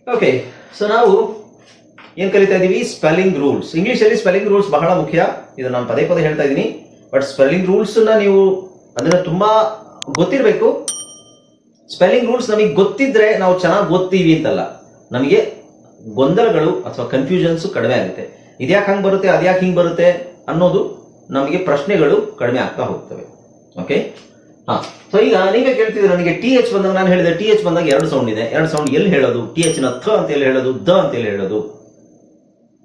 Okay, so ನಾವು ಏನ್ ಕಲಿತಾ ಇದೀವಿ? Spelling rules. ಇಂಗ್ಲಿಷ್ ಅಲ್ಲಿ ಸ್ಪೆಲ್ಲಿಂಗ್ ರೂಲ್ಸ್ ಬಹಳ ಮುಖ್ಯ. ಇದು ನಾನು ಪದೇ ಪದೇ ಹೇಳ್ತಾ ಇದ್ದೀನಿ. ಬಟ್ ಸ್ಪೆಲ್ಲಿಂಗ್ ರೂಲ್ಸ್ ನೀವು ಅದನ್ನ ತುಂಬಾ ಗೊತ್ತಿರಬೇಕು. ಸ್ಪೆಲ್ಲಿಂಗ್ ರೂಲ್ಸ್ ನಮಗೆ ಗೊತ್ತಿದ್ರೆ ನಾವು ಚೆನ್ನಾಗಿ ಓದ್ತೀವಿ ಅಂತಲ್ಲ, ನಮಗೆ ಗೊಂದಲಗಳು ಅಥವಾ ಕನ್ಫ್ಯೂಷನ್ಸ್ ಕಡಿಮೆ ಆಗುತ್ತೆ. ಇದ್ಯಾಕೆ ಹಂಗೆ ಬರುತ್ತೆ, ಅದ್ಯಾಕೆ ಹಿಂಗೆ ಬರುತ್ತೆ ಅನ್ನೋದು ನಮಗೆ ಪ್ರಶ್ನೆಗಳು ಕಡಿಮೆ ಆಗ್ತಾ ಹೋಗ್ತವೆ. ಓಕೆ, ಸೊ ಈಗ ನೀವೇ ಕೇಳ್ತಿದ್ರೆ ನನಗೆ ಟಿ ಎಚ್ ಬಂದಾಗ, ನಾನು ಹೇಳಿದೆ ಟಿ ಎಚ್ ಬಂದಾಗ ಎರಡು ಸೌಂಡ್ ಇದೆ. ಎರಡು ಸೌಂಡ್ ಎಲ್ಲಿ ಹೇಳೋದು? ಟಿ ಎಚ್ ನ ಥ ಅಂತ ಎಲ್ಲಿ ಹೇಳೋದು, ದ ಅಂತ ಎಲ್ಲಿ ಹೇಳೋದು?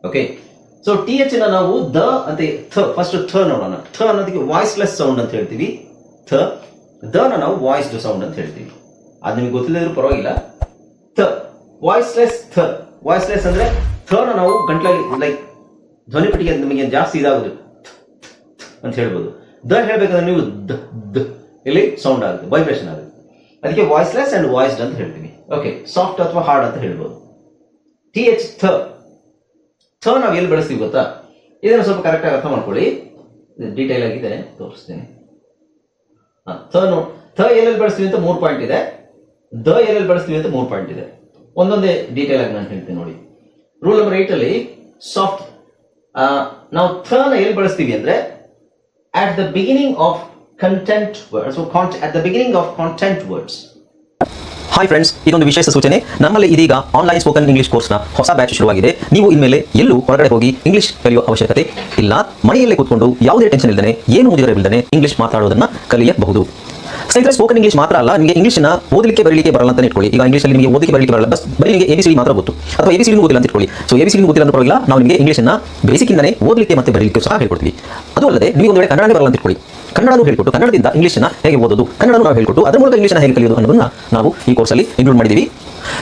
ಓಕೆ, ಸೊ ಟಿ ಎಚ್ ನ ನಾವು ದ ಅಂತ ಫಸ್ಟ್ ಥ ನೋಡೋಣ. ಥ ಅನ್ನೋದಕ್ಕೆ ವಾಯ್ಸ್ಲೆಸ್ ಸೌಂಡ್ ಅಂತ ಹೇಳ್ತೀವಿ. ಥ. ದ ನ ನಾವು ವಾಯ್ಸ್ಡ್ ಸೌಂಡ್ ಅಂತ ಹೇಳ್ತೀವಿ. ಅದು ನಿಮಗೆ ಗೊತ್ತಿಲ್ಲದ್ರೂ ಪರವಾಗಿಲ್ಲ. ಥ ವಾಯ್ಸ್ಲೆಸ್. ಥ ವಾಯ್ಸ್ಲೆಸ್ ಅಂದ್ರೆ ಥ ನ ನಾವು ಗಂಟ್ಲಲ್ಲಿ ಲೈಕ್ ಧ್ವನಿ ಪೆಟ್ಟಿಗೆ ನಿಮಗೆ ಜಾಸ್ತಿ ಇದಾಗುದು ಅಂತ ಹೇಳ್ಬೋದು. ದ ಹೇಳ್ಬೇಕಂದ್ರೆ ನೀವು ಇಲ್ಲಿ ಸೌಂಡ್ ಆಗುತ್ತೆ, ವೈಬ್ರೇಷನ್ ಆಗುತ್ತೆ. ಅದಕ್ಕೆ ವಾಯ್ಸ್ಲೆಸ್ ಅಂಡ್ ವಾಯ್ಸ್ಡ್ ಅಂತ ಹೇಳ್ತೀವಿ. ಓಕೆ, ಸಾಫ್ಟ್ ಅಥವಾ ಹಾರ್ಡ್ ಅಂತ ಹೇಳ್ಬೋದು. T H ಥ. ಥ ನಾವು ಎಲ್ಲಿ ಬಳಸ್ತೀವಿ ಗೊತ್ತಾ? ಇದನ್ನು ಸ್ವಲ್ಪ ಕರೆಕ್ಟ್ ಆಗಿ ಅರ್ಥ ಮಾಡ್ಕೊಳ್ಳಿ. ಡೀಟೇಲ್ ಆಗಿದೆ, ತೋರಿಸ್ತೀನಿ. ಥ ಎಲ್ಲೆಲ್ಲಿ ಬಳಸ್ತೀವಿ ಅಂತ 3 ಪಾಯಿಂಟ್ ಇದೆ. ದ ಎಲ್ಲೆಲ್ಲಿ ಬಳಸ್ತೀವಿ ಅಂತ 3 ಪಾಯಿಂಟ್ ಇದೆ. ಒಂದೊಂದೇ ಡೀಟೇಲ್ ಆಗಿ ನಾನು ಹೇಳ್ತೀನಿ ನೋಡಿ. ರೂಲ್ ನಂಬರ್ 8 ಅಲ್ಲಿ ಸಾಫ್ಟ್ ನಾವು ಥ ನ ಎಲ್ಲಿ ಬಳಸ್ತೀವಿ ಅಂದ್ರೆ at the beginning of content words. So at the beginning of content words. Hi friends, ಇದೊಂದು ವಿಶೇಷ ಸೂಚನೆ. ನಮ್ಮಲ್ಲಿ ಇದೀಗ ಆನ್ಲೈನ್ ಸ್ಪೋಕನ್ ಇಂಗ್ಲಿಷ್ ಕೋರ್ಸ್ನ ಹೊಸ ಬ್ಯಾಚ್ ಶುರುವಾಗಿದೆ. ನೀವು ಇನ್ಮೇಲೆ ಎಲ್ಲೂ ಹೊರಗಡೆ ಹೋಗಿ ಇಂಗ್ಲಿಷ್ ಕಲಿಯುವ ಅವಶ್ಯಕತೆ ಇಲ್ಲ. ಮನೆಯಲ್ಲೇ ಕೂತ್ಕೊಂಡು ಯಾವುದೇ ಟೆನ್ಷನ್ ಇಲ್ಲದೆ, ಏನು ಮುಗಿದಿರಬಿಲ್ಲದೆ ಇಂಗ್ಲಿಷ್ ಮಾತಾಡೋದನ್ನ ಕಲಿಯಬಹುದು. ಸ್ನೇಹಿತರೆ, ಸ್ಪೋಕನ್ ಇಂಗ್ಲಿಷ್ ಮಾತ್ರ ಅಲ್ಲ, ನಿಮಗೆ ಇಂಗ್ಲಿಷ್ನ ಓದಲಿಕ್ಕೆ ಬರಲಿಕ್ಕೆ ಬರಲ್ಲ ಅಂತ ಇಟ್ಕೊಳ್ಳಿ. ಈಗ ಇಂಗ್ಲಿಷಲ್ಲಿ ನಿಮಗೆ ಓದಲಿಕ್ಕೆ ಬರಲಿಕ್ಕೆ ಬರಲ್ಲ, ಬರೀ ನಿಮಗೆ ಎಬಿಸಿಡಿ ಮಾತ್ರ ಗೊತ್ತು, ಅಥವಾ ಎಬಿಸಿಡಿ ಗೊತ್ತಿಲ್ಲ ಅಂತ ಇಟ್ಕೊಳ್ಳಿ. ಸೊ ಎಬಿಸಿಡಿ ಗೊತ್ತಿಲ್ಲ ಅಂತ ಪರವಾಗಿಲ್ಲ, ನಾವು ನಿಮಗೆ ಇಂಗ್ಲಿಷ್ನ ಬೇಸಿಕ್ ಇಂದನೇ ಓದಲಿಕ್ಕೆ ಮತ್ತೆ ಬರಲಿಕ್ಕೆ ಸಹ ಹೇಳ್ಕೊಡ್ತೀವಿ. ಅದು ಅಲ್ಲದೆ ನೀವು ಒಂದು ವೇಳೆ ಕನ್ನಡನೇ ಬರಲ್ಲ ಅಂತ ಇಟ್ಕೊಳ್ಳಿ, ಕನ್ನಡನೂ ಹೇಳ್ಕೊಟ್ಟು ಕನ್ನಡದಿಂದ ಇಂಗ್ಲಿಷ್ನ ಹೇಗೆ ಓದೋದು, ಕನ್ನಡನೂ ನಾವು ಹೇಳ್ಕೊಟ್ಟು ಅದರ ಮೂಲಕ ಇಂಗ್ಲಿಷ್ನ ಹೇಗೆ ಕಲಿಯೋದು ಅನ್ನೋದನ್ನ ನಾವು ಈ ಕೋರ್ಸಲ್ಲಿ ಇನ್ಕ್ಲೂಡ್ ಮಾಡಿದ್ದೀವಿ.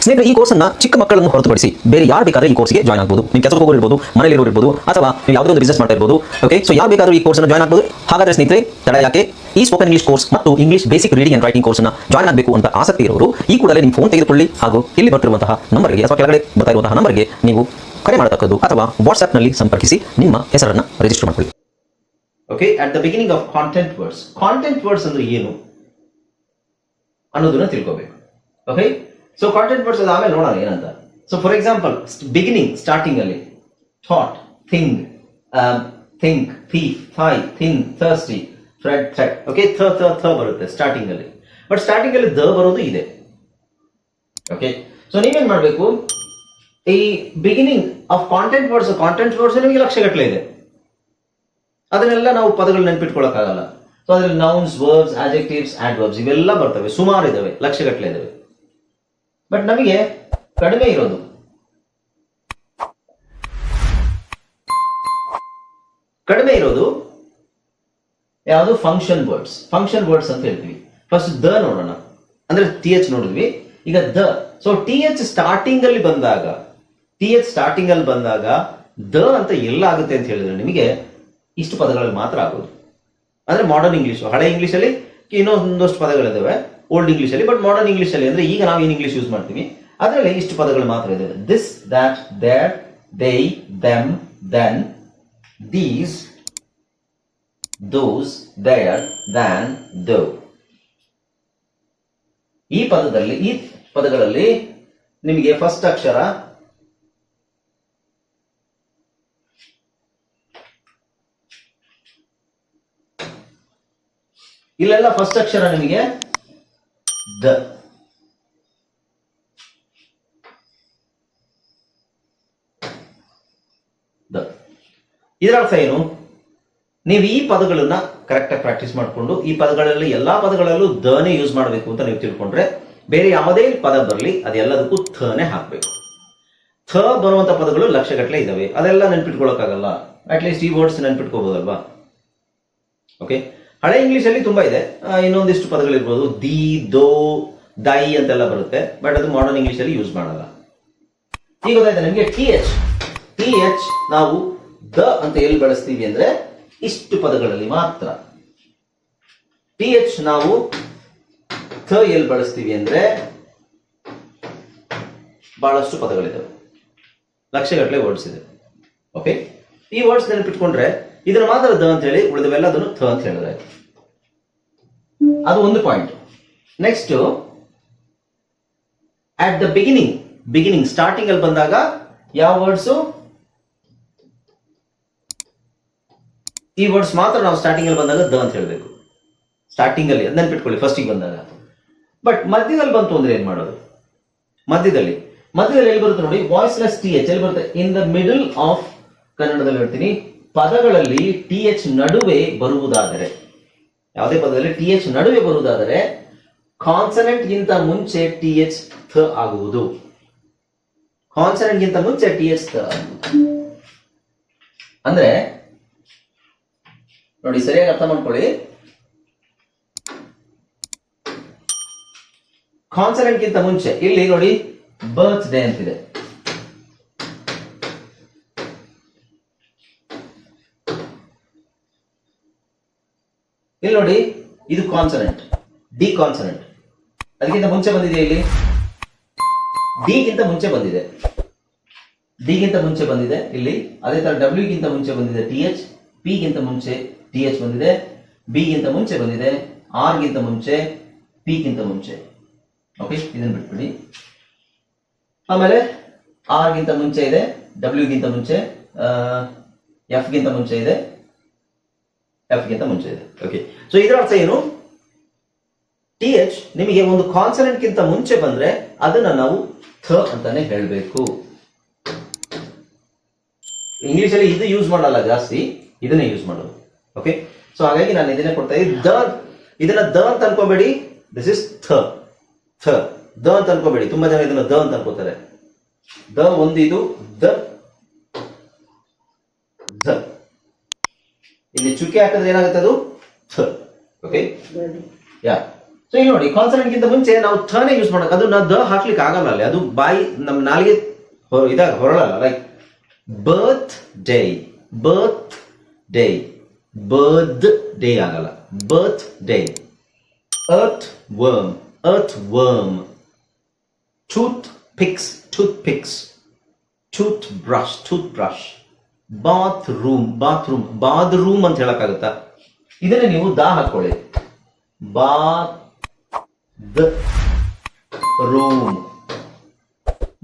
ಸ್ನೇಹಿತರೆ, ಈ ಕೋರ್ಸನ್ನು ಚಿಕ್ಕ ಮಕ್ಕಳನ್ನು ಹೊರತುಪಡಿಸಿ ಬೇರೆ ಯಾರು ಬೇಕಾದ್ರೆ ಈ ಕೋರ್ಸ್ಗೆ ಜಾಯ್ನ್ ಆಗಬಹುದು. ನೀವು ಕೆಲಸಕ್ಕೆ ಹೋಗೋರು ಇರ್ಬೋದು, ಮನೆಯಲ್ಲಿ ಇರ್ಬೋದು, ಅಥವಾ ನೀವು ಯಾವುದೋ ಒಂದು ಬಿಸ್ನೆಸ್ ಮಾಡ್ತಾ ಇರ್ಬೋದು. ಓಕೆ, ಸೊ ಯಾರು ಬೇಕಾದ್ರೂ ಈ ಕೋರ್ಸ್ನ ಜಾಯ್ನ್ ಆಗಬಹುದು. ಹಾಗಾದ್ರೆ ಸ್ನೇಹಿತರೆ, ತಡ ಯಾಕೆ? ಈ ಸ್ಪೋಕನ್ ಇಂಗ್ಲಿಷ್ ಕೋರ್ಸ್ ಮತ್ತು English basic reading and writing ಕೋರ್ಸ್ನ ಜಾಯ್ನ್ ಆಗಬೇಕು ಅಂತ ಆಸಕ್ತಿ ಇರೋರು ಈ ಕೂಡಲೇ ನಿಮ್ಮ ಫೋನ್ ತೆಗೆದುಕೊಳ್ಳಿ ಹಾಗೂ ಇಲ್ಲಿ ಬರ್ತಿರುವಂತಹ ನಂಬರ್ಗೆ ಅಥವಾ ಕೆಳಗಡೆ ಬರ್ತಾ ಇರುವಂತಹ ನಂಬರ್ಗೆ ನೀವು ಕರೆ ಮಾಡತಕ್ಕದ್ದು ಅಥವಾ ವಾಟ್ಸ್ಆ್ಯಪ್ನಲ್ಲಿ ಸಂಪರ್ಕಿಸಿ ನಿಮ್ಮ ಹೆಸರನ್ನು ರಿಜಿಸ್ಟರ್ ಮಾಡಿಕೊಳ್ಳಿ. Okay, at the beginning of content words. Content words ಅಂದ್ರೆ ಏನು ಅನ್ನೋದನ್ನ ತಿಳ್ಕೋಬೇಕು. ಓಕೆ, ಸೊ ಕಾಂಟೆಂಟ್ ವರ್ಡ್ಸ್ ಆಮೇಲೆ ನೋಡೋಣ ಏನಂತ. So for example, beginning starting ಅಲ್ಲಿ thought, thing, think, thief, thigh, thin, thirsty, thread, thread. Okay, ಥ ಬರುತ್ತೆ ಸ್ಟಾರ್ಟಿಂಗ್ ಅಲ್ಲಿ. ಬಟ್ ಸ್ಟಾರ್ಟಿಂಗ್ ಅಲ್ಲಿ ದ ಬರೋದು ಇದೆ. ಓಕೆ, ಸೊ ನೀವೇನ್ ಮಾಡ್ಬೇಕು? ಈ ಬಿಗಿನಿಂಗ್ ಆಫ್ ಕಾಂಟೆಂಟ್ ವರ್ಡ್ಸ್ ನಿಮಗೆ ಲಕ್ಷಗಟ್ಟಲೆ ಇದೆ. ಅದನ್ನೆಲ್ಲ ನಾವು ಪದಗಳು ನೆನ್ಪಿಟ್ಕೊಳ್ಳೋಕ್ಕಾಗಲ್ಲ. ಸೊ ಅದ್ರಲ್ಲಿ ನೌನ್ಸ್, ವರ್ಬ್ಸ್, ಆಡ್ಜೆಕ್ಟಿವ್ಸ್, ಆಡ್ವರ್ಬ್ಸ್ ಇವೆಲ್ಲ ಬರ್ತವೆ, ಸುಮಾರು ಇದಾವೆ, ಲಕ್ಷಗಟ್ಟಲೆ ಇದಾವೆ. ಬಟ್ ನಮಗೆ ಕಡಿಮೆ ಇರೋದು ಯಾವುದು? ಫಂಕ್ಷನ್ ವರ್ಡ್ಸ್ ಅಂತ ಹೇಳ್ತೀವಿ. ಫಸ್ಟ್ ದ ನೋಡೋಣ, ಅಂದ್ರೆ ಟಿ ಎಚ್ ನೋಡಿದ್ವಿ. ಈಗ the. So T H starting ಅಲ್ಲಿ ಬಂದಾಗ ದ ಅಂತ ಎಲ್ಲ ಆಗುತ್ತೆ ಅಂತ ಹೇಳಿದ್ರೆ ನಿಮಗೆ ಇಷ್ಟು ಪದಗಳಲ್ಲಿ ಮಾತ್ರ ಆಗೋದು. ಅಂದ್ರೆ ಮಾಡರ್ನ್ ಇಂಗ್ಲಿಷ್. ಹಳೆ ಇಂಗ್ಲಿಷ್ ಅಲ್ಲಿ ಇನ್ನೊಂದಷ್ಟು ಪದಗಳಿದಾವೆ ಓಲ್ಡ್ ಇಂಗ್ಲಿಷ್ ಅಲ್ಲಿ. ಬಟ್ ಮಾಡರ್ನ್ ಇಂಗ್ಲಿಷ್ ಅಲ್ಲಿ ಅಂದ್ರೆ ಈಗ ನಾವು ಏನು ಇಂಗ್ಲಿಷ್ ಯೂಸ್ ಮಾಡ್ತೀವಿ ಅದರಲ್ಲಿ ಇಷ್ಟು ಪದಗಳು ಮಾತ್ರ ಇದಾವೆ. This, that, there, they, them, then, these, those, there, than, though. ಈ ಪದಗಳಲ್ಲಿ ನಿಮಗೆ ಫಸ್ಟ್ ಅಕ್ಷರ ಇಲ್ಲೆಲ್ಲ ಫಸ್ಟ್ ಅಕ್ಷರ ನಿಮಗೆ ದ. ಇದರ ಅರ್ಥ ಏನು? ನೀವು ಈ ಪದಗಳನ್ನ ಕರೆಕ್ಟ್ ಆಗಿ ಪ್ರಾಕ್ಟೀಸ್ ಮಾಡಿಕೊಂಡು ಈ ಪದಗಳಲ್ಲಿ ಎಲ್ಲಾ ಪದಗಳಲ್ಲೂ ದನೇ ಯೂಸ್ ಮಾಡಬೇಕು ಅಂತ ನೀವು ತಿಳ್ಕೊಂಡ್ರೆ ಬೇರೆ ಯಾವುದೇ ಪದ ಬರಲಿ ಅದೆಲ್ಲದಕ್ಕೂ ಥನೇ ಹಾಕಬೇಕು. ಥ ಬರುವಂತ ಪದಗಳು ಲಕ್ಷಗಟ್ಟಲೆ ಇದಾವೆ, ಅದೆಲ್ಲ ನೆನ್ಪಿಟ್ಕೊಳ್ಳೋಕ್ಕಾಗಲ್ಲ. ಅಟ್ಲೀಸ್ಟ್ ಈ ವರ್ಡ್ಸ್ ನೆನ್ಪಿಟ್ಕೋಬಹುದಲ್ವಾ? ಓಕೆ, ಹಳೆ ಇಂಗ್ಲಿಷ್ ಅಲ್ಲಿ ತುಂಬಾ ಇದೆ, ಇನ್ನೊಂದಿಷ್ಟು ಪದಗಳಿರ್ಬೋದು. ದಿ, ದೋ, ದೈ ಅಂತೆಲ್ಲ ಬರುತ್ತೆ. ಬಟ್ ಅದು ಮಾಡರ್ನ್ ಇಂಗ್ಲಿಷ್ ಅಲ್ಲಿ ಯೂಸ್ ಮಾಡಲ್ಲ. ಈಗ ಗೊತ್ತಾಯ್ತಾ ನಿಮಗೆ? ಟಿ ಎಚ್ ನಾವು ದ ಅಂತ ಎಲ್ಲಿ ಬಳಸ್ತೀವಿ ಅಂದ್ರೆ ಇಷ್ಟು ಪದಗಳಲ್ಲಿ ಮಾತ್ರ. ಟಿ ಎಚ್ ನಾವು ಥ ಎಲ್ಲಿ ಬಳಸ್ತೀವಿ ಅಂದ್ರೆ ಬಹಳಷ್ಟು ಪದಗಳಿದ್ದಾವೆ, ಲಕ್ಷಗಟ್ಟಲೆ ವರ್ಡ್ಸ್ ಇದೆ. ಓಕೆ, ಈ ವರ್ಡ್ಸ್ ನೆನಪಿಟ್ಕೊಂಡ್ರೆ ಇದನ್ನ ಮಾತ್ರ ದ ಅಂತ ಹೇಳಿ, ಉಳಿದವೆಲ್ಲ ಅದನ್ನು ಥ ಅಂತ ಹೇಳಿದ್ರೆ ಅದು ಒಂದು point. Next, at the beginning beginning starting ಅಲ್ಲಿ ಬಂದಾಗ ಯಾವ ವರ್ಡ್ಸು, ಈ ವರ್ಡ್ಸ್ ಮಾತ್ರ ನಾವು ಸ್ಟಾರ್ಟಿಂಗ್ ಅಲ್ಲಿ ಬಂದಾಗ ದ ಅಂತ ಹೇಳಬೇಕು. ಸ್ಟಾರ್ಟಿಂಗ್ ಅಲ್ಲಿ ಅದನ್ನ ನೆನ್ಪಿಟ್ಕೊಳ್ಳಿ ಫಸ್ಟಿಗೆ ಬಂದಾಗ. ಬಟ್ ಮಧ್ಯದಲ್ಲಿ ಬಂತು ಅಂದ್ರೆ ಏನ್ ಮಾಡೋದು? ಮಧ್ಯದಲ್ಲಿ ಎಲ್ಲಿ ಬರುತ್ತೆ ನೋಡಿ, ವಾಯ್ಸ್ಲೆಸ್ ಟಿ ಎಚ್ ಎಲ್ಲಿ ಬರುತ್ತೆ? ಇನ್ ದ ಮಿಡಲ್ ಆಫ್, ಕನ್ನಡದಲ್ಲಿ ಹೇಳ್ತೀನಿ, ಪದಗಳಲ್ಲಿ ಟಿ ಎಚ್ ನಡುವೆ ಬರುವುದಾದರೆ, ಯಾವುದೇ ಪದದಲ್ಲಿ ಟಿ ಎಚ್ ನಡುವೆ ಬರುವುದಾದರೆ ಕಾನ್ಸನೆಂಟ್ ಗಿಂತ ಮುಂಚೆ ಟಿ ಎಚ್ ಥ ಆಗುವುದು. ಕಾನ್ಸನೆಂಟ್ ಗಿಂತ ಮುಂಚೆ ಟಿ ಎಚ್ ಥ ಅಂದ್ರೆ ನೋಡಿ, ಸರಿಯಾಗಿ ಅರ್ಥ ಮಾಡ್ಕೊಳ್ಳಿ. ಕಾನ್ಸನೆಂಟ್ ಗಿಂತ ಮುಂಚೆ ಇಲ್ಲಿ ನೋಡಿ ಬರ್ತ್ ಡೇ ಅಂತಿದೆ. ಇಲ್ಲಿ ನೋಡಿ, ಇದು ಕಾನ್ಸನೆಂಟ್, ಡಿ ಕಾನ್ಸನೆಂಟ್. ಅದಕ್ಕಿಂತ ಮುಂಚೆ ಬಂದಿದೆ ಇಲ್ಲಿ, ಡಿ ಗಿಂತ ಮುಂಚೆ ಬಂದಿದೆ, ಡಿ ಗಿಂತ ಮುಂಚೆ ಬಂದಿದೆ ಇಲ್ಲಿ. ಅದೇ ತರ ಡಬ್ಲ್ಯೂ ಗಿಂತ ಮುಂಚೆ ಬಂದಿದೆ ಟಿ ಎಚ್, ಪಿ ಗಿಂತ ಮುಂಚೆ ಟಿ ಎಚ್ ಬಂದಿದೆ, ಬಿ ಗಿಂತ ಮುಂಚೆ ಬಂದಿದೆ, ಆರ್ ಗಿಂತ ಮುಂಚೆ, ಪಿ ಗಿಂತ ಮುಂಚೆ. ಓಕೆ, ಇದನ್ನ ಬಿಟ್ಬಿಡಿ. ಆಮೇಲೆ ಆರ್ ಗಿಂತ ಮುಂಚೆ ಇದೆ, ಡಬ್ಲ್ಯೂ ಗಿಂತ ಮುಂಚೆ, ಎಫ್ ಗಿಂತ ಮುಂಚೆ ಇದೆ, ಎಫ್ ಗಿಂತ ಮುಂಚೆ ಇದೆ. ಓಕೆ, ಸೊ ಇದರ ಅರ್ಥ ಏನು? ಟಿ ಎಚ್ ನಿಮಗೆ ಒಂದು ಕಾನ್ಸನೆಂಟ್ ಗಿಂತ ಮುಂಚೆ ಬಂದ್ರೆ ಅದನ್ನ ನಾವು ಥ ಅಂತಾನೆ ಹೇಳಬೇಕು. ಇಂಗ್ಲಿಷ್ ಅಲ್ಲಿ ಇದು ಯೂಸ್ ಮಾಡಲ್ಲ ಜಾಸ್ತಿ, ಇದನ್ನೇ ಯೂಸ್ ಮಾಡೋದು. ಓಕೆ, ಸೊ ಹಾಗಾಗಿ ನಾನು ಇದನ್ನೇ ಕೊಡ್ತಾ ಇದ್ದೀನಿ. ದ, ಇದನ್ನ ದ ಅಂತ ಅನ್ಕೋಬೇಡಿ, ದಿಸ್ ಇಸ್ ಥ. ಥ, ದ ಅಂತ ಅನ್ಕೋಬೇಡಿ. ತುಂಬಾ ಜನ ಇದನ್ನ ದ ಅಂತ ಅನ್ಕೋತಾರೆ. ದ ಒಂದು, ಇದು ದ, ದ. ಇಲ್ಲಿ ಚುಕ್ಕೆ ಹಾಕಿದ್ರೆ ಏನಾಗುತ್ತೆ? ಅದು ಥ. ಓಕೆ, ಯಾ. ಸೊ ಇಲ್ಲಿ ನೋಡಿ, ಕಾನ್ಸನೆಂಟ್ ಗಿಂತ ಮುಂಚೆ ನಾವು ಥನೇ ಯೂಸ್ ಮಾಡೋಕೆ, ಅದು ನಾವು ದ ಹಾಕ್ಲಿಕ್ಕೆ ಆಗಲ್ಲ ಅಲ್ಲಿ, ಅದು ಬಾಯಿ ನಮ್ಮ ನಾಲಿಗೆ ಇದಾಗ ಹೊರಳಲ್ಲ. Like birthday, birthday, birthday ಆಗಲ್ಲ, birthday. Earthworm, earthworm. Toothpicks, toothpicks. Toothbrush, toothbrush. Bathroom, bathroom, bathroom ಅಂತ ಹೇಳಕ್ಕಾಗುತ್ತಾ? ಇದನ್ನೇ ನೀವು ದಾ ಹಾಕೊಳ್ಳಿ. ಬಾತ್ ರೂಮ್,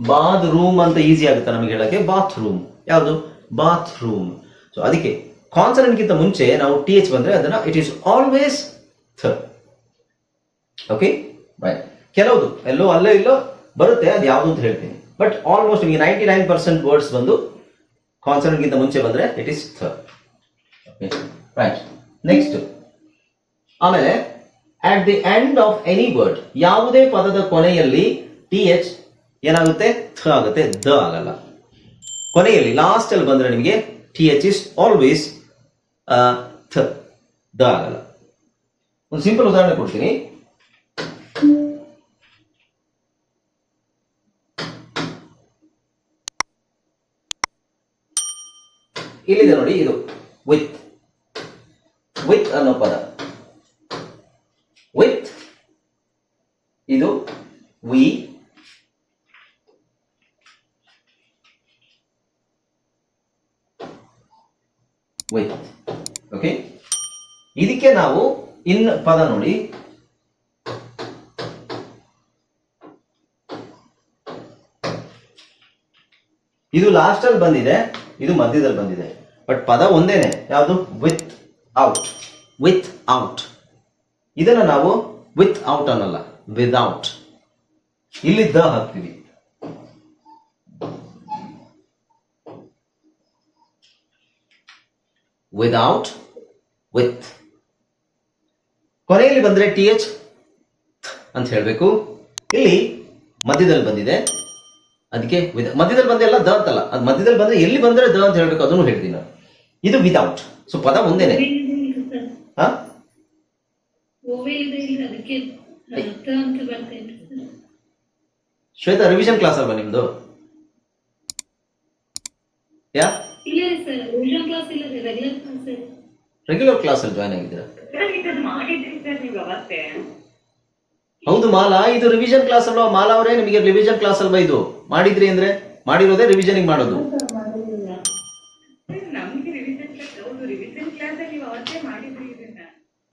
ಬಾತ್ ರೂಮ್ ಅಂತ ಈಸಿ ಆಗುತ್ತೆ ನಮಗೆ ಹೇಳಕ್ಕೆ. ಬಾತ್ ರೂಮ್ ಯಾವುದು? Bathroom. ಸೊ ಅದಕ್ಕೆ ಕಾನ್ಸನೆಂಟ್ ಗಿಂತ ಮುಂಚೆ ನಾವು ಟಿ ಎಚ್ ಬಂದ್ರೆ ಅದನ್ನ ಇಟ್ ಈಸ್ ಆಲ್ವೇಸ್ ಥ. Okay, right. ಕೆಲವುದು ಎಲ್ಲೋ ಅಲ್ಲೇ ಇಲ್ಲೋ ಬರುತ್ತೆ, ಅದು ಯಾವುದು ಅಂತ ಹೇಳ್ತೀನಿ. ಬಟ್ ಆಲ್ಮೋಸ್ಟ್ ನಿಮಗೆ 99% ವರ್ಡ್ಸ್ ಬಂದು ಕಾನ್ಸನೆಂಟ್ ಗಿಂತ ಮುಂಚೆ ಬಂದ್ರೆ ಇಟ್ ಈಸ್ ಥ. Okay, right. ನೆಕ್ಸ್ಟ್, ಆಮೇಲೆ at the end of any word, ಯಾವುದೇ ಪದದ ಕೊನೆಯಲ್ಲಿ ಟಿ ಎಚ್ ಏನಾಗುತ್ತೆ? ಥ ಆಗುತ್ತೆ, ದ ಆಗಲ್ಲ. ಕೊನೆಯಲ್ಲಿ ಲಾಸ್ಟ್ ಅಲ್ಲಿ ಬಂದ್ರೆ ನಿಮಗೆ ಟಿ ಎಚ್ ಇಸ್ ಆಲ್ವೇಸ್ ಥ, ದ ಆಗಲ್ಲ. ಒಂದು ಸಿಂಪಲ್ ಉದಾಹರಣೆ ಕೊಡ್ತೀನಿ. ಇಲ್ಲಿದೆ ನೋಡಿ, ಇದು ವಿತ್, ವಿತ್ ಅನ್ನೋ ಪದ. ವಿತ್, ಇದು ವಿ, ವಿತ್. ಓಕೆ, ಇದಕ್ಕೆ ನಾವು ಇನ್ ಪದ ನೋಡಿ, ಇದು ಲಾಸ್ಟ್ ಅಲ್ಲಿ ಬಂದಿದೆ, ಇದು ಮಧ್ಯದಲ್ಲಿ ಬಂದಿದೆ, ಬಟ್ ಪದ ಒಂದೇನೆ. ಯಾವುದು? With out, with out. ಇದನ್ನ ನಾವು ವಿತ್ ಔಟ್ ಅನ್ನಲ್ಲ, ವಿದೌಟ್. ಇಲ್ಲಿ ದ ಹಾಕ್ತೀವಿ. Without, with. ಕೊನೆಯಲ್ಲಿ ಬಂದ್ರೆ ಟಿ ಎಚ್ ಅಂತ ಹೇಳಬೇಕು. ಇಲ್ಲಿ ಮಧ್ಯದಲ್ಲಿ ಬಂದಿದೆ, ಅದಕ್ಕೆ ಮಧ್ಯದಲ್ಲಿ ಬಂದೆ ಎಲ್ಲ ದ ಅಂತಲ್ಲ, ಅದು ಮಧ್ಯದಲ್ಲಿ ಬಂದ್ರೆ ಎಲ್ಲಿ ಬಂದ್ರೆ ದ ಅಂತ ಹೇಳ್ಬೇಕು, ಅದನ್ನು ಹೇಳ್ತೀನಿ ನಾನು. ಇದು ವಿದೌಟ್. ಸೊ ಪದ ಒಂದೇನೆ. ಹಾ, ಶ್ವೇತಾ, ರಿವಿಷನ್ ಕ್ಲಾಸ್ ಅಲ್ವಾ ನಿಮ್ದು? ಯಾ, ರೆಗ್ಯುಲರ್ ಕ್ಲಾಸ್ ಅಲ್ಲಿ ಜಾಯ್ನ್ ಆಗಿದ್ದೀರಾ? ಹೌದು ಮಾಲಾ, ಇದು ರಿವಿಷನ್ ಕ್ಲಾಸ್ ಅಲ್ವಾ? ಮಾಲಾ ಅವರೇ, ನಿಮಗೆ ರಿವಿಷನ್ ಕ್ಲಾಸ್ ಅಲ್ವಾ ಇದು? ಮಾಡಿದ್ರಿ ಅಂದ್ರೆ ಮಾಡಿರೋದೇ ರಿವಿಷನಿಂಗ್ ಮಾಡೋದು.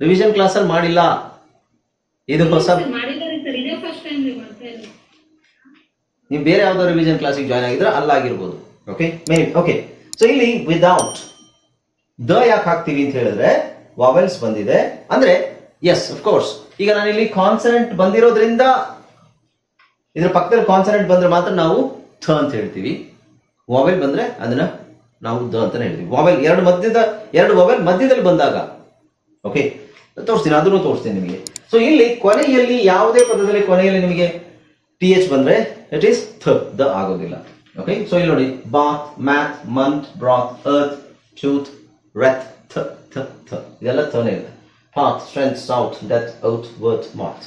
ರಿವಿಷನ್ ಕ್ಲಾಸ್ ಅಲ್ಲಿ ಮಾಡಿಲ್ಲ, ಇದು ಹೊಸ. ನೀವು ಬೇರೆ ಯಾವುದೋ ರಿವಿಷನ್ ಕ್ಲಾಸಿಗೆ ಜಾಯ್ನ್ ಆಗಿದ್ರೆ ಅಲ್ಲಾಗಿರ್ಬೋದು. Okay okay. ಸೊ ಇಲ್ಲಿ ವಿದೌಟ್ ದ ಯಾಕೆ ಹಾಕ್ತೀವಿ ಅಂತ ಹೇಳಿದ್ರೆ ವಾವೆಲ್ಸ್ ಬಂದಿದೆ ಅಂದ್ರೆ ಎಸ್ ಅಫ್ಕೋರ್ಸ್. ಈಗ ನಾನು ಇಲ್ಲಿ ಕಾನ್ಸನೆಂಟ್ ಬಂದಿರೋದ್ರಿಂದ ಇದ್ರ ಪಕ್ಕದಲ್ಲಿ ಕಾನ್ಸನೆಂಟ್ ಬಂದ್ರೆ ಮಾತ್ರ ನಾವು ಥ ಅಂತ ಹೇಳ್ತೀವಿ. ವಾವೆಲ್ ಬಂದ್ರೆ ಅದನ್ನ ನಾವು ದ ಅಂತಾನೆ ಹೇಳ್ತೀವಿ. ವಾವೆಲ್ ಎರಡು ವಾವೆಲ್ ಮಧ್ಯದಲ್ಲಿ ಬಂದಾಗ ಓಕೆ ತೋರಿಸ್ತೀನಿ, ಅದನ್ನು ತೋರಿಸ್ತೀನಿ ನಿಮಗೆ. ಸೊ ಇಲ್ಲಿ ಕೊನೆಯಲ್ಲಿ ಯಾವುದೇ ಪದದಲ್ಲಿ ಕೊನೆಯಲ್ಲಿ ನಿಮಗೆ TH ಬಂದ್ರೆ ಇಟ್ ಈಸ್ ದ ಆಗೋದಿಲ್ಲ. ಓಕೆ. ಸೊ ಇಲ್ಲಿ ನೋಡಿ bath, math, month, broth, earth, tooth, wreath, ಥ ಇದೆಲ್ಲ ಥನೇ ಇದೆ. Path, strength, south, death, out, worth, ಮಾತ್.